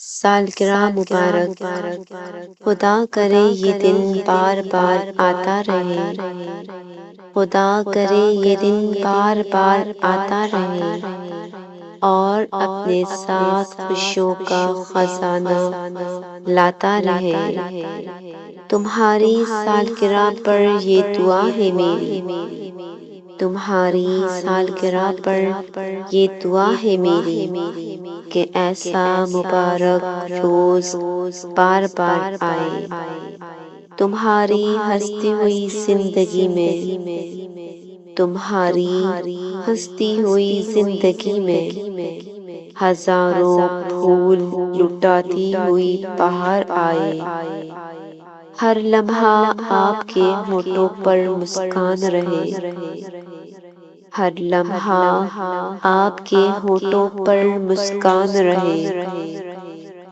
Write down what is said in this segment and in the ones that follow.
سالگرہ مبارک۔ خدا کرے یہ دن بار بار آتا رہے، خدا کرے یہ دن بار بار آتا رہے اور اپنے ساتھ خوشیوں کا خزانہ لاتا رہے۔ تمہاری سالگرہ پر یہ دعا ہے میری، تمہاری سالگرہ پر یہ دعا ہے میری کہ ایسا مبارک روز بار بار آئے تمہاری ہستی ہوئی زندگی میں، تمہاری ہستی ہوئی زندگی میں ہزاروں پھول لٹاتی ہوئی بہار آئے، ہر لمحہ آپ کے ہونٹوں پر مسکان رہے، ہر لمحہ آپ کے ہونٹوں پر مسکان رہے،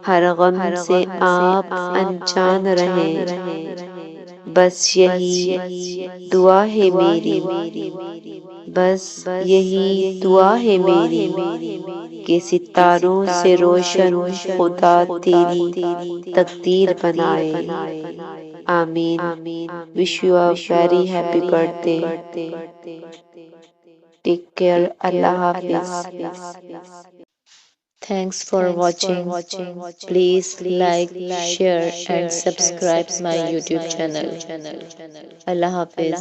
ہر غم سے آپ انجان رہیں۔ بس یہی دعا ہے میری، بس یہی دعا ہے میری کہ ستاروں سے روشن خدا تیری تقدیر بنائے۔ آمین۔ Wish you a very happy birthday. Take care. اللہ حافظ۔ Thanks for watching. Please like, share and subscribe my YouTube channel. Allah Hafiz.